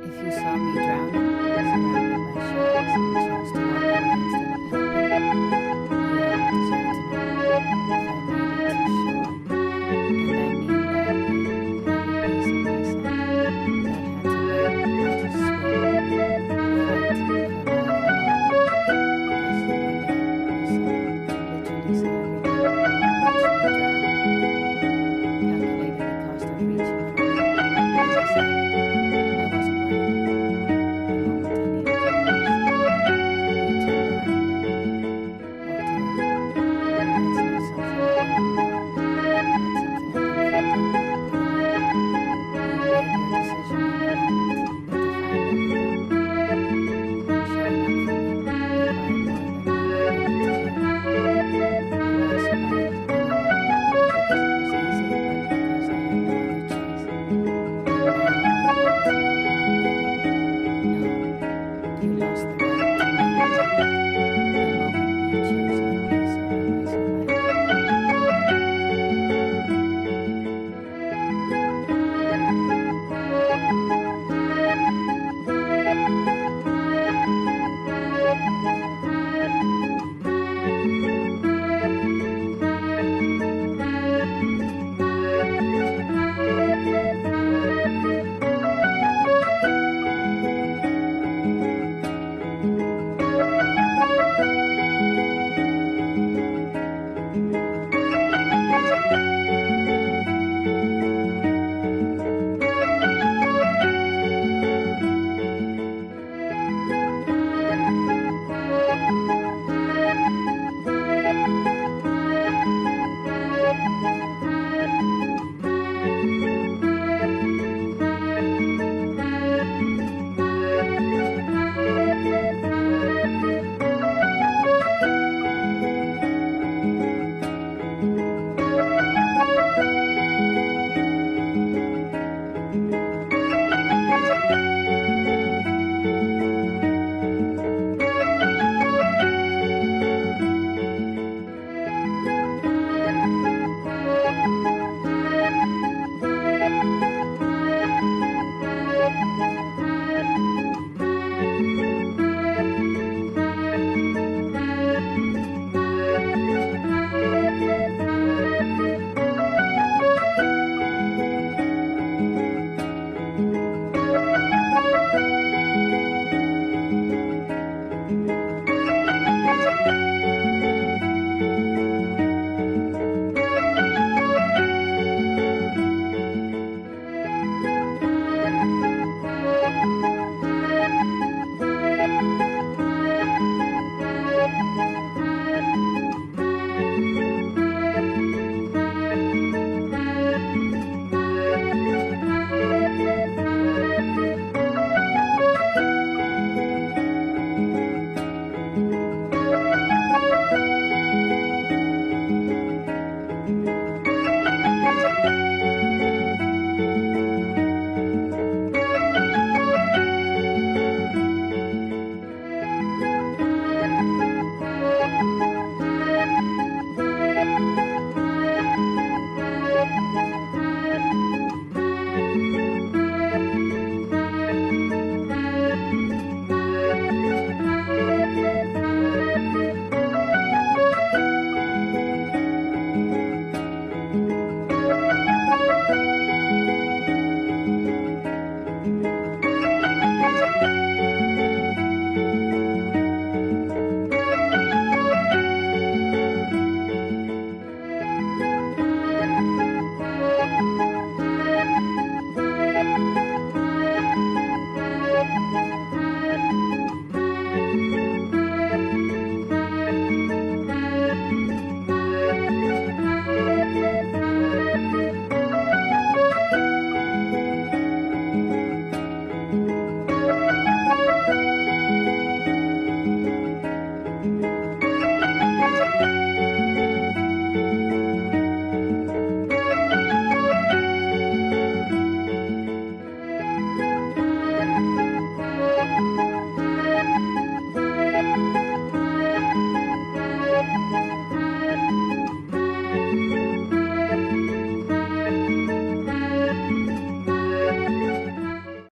If you saw me drowning, surrounded by sharks, and chose to walk away instead of helping, you don't deserve to know. If I made it to shore, and I mean that with every piece of myself, that had to learn how to swim, fight for life alone, because you were there, you saw it, you literally saw everything, watched me drown, calculated the cost of reaching for me, and decided I wasn't worth it. The moment I needed you the most, you turned around and walked away. That's not something I remember, not something I confronted or put away. You made your decision in the moment. It defined everything. And showing up for me required more than you were willing to give. And I survived anyway, not because it was easy, but because I had no other choice. And now I want to know how I made it. No, you lost the right to know you did it the moment you chose your peace over my survival.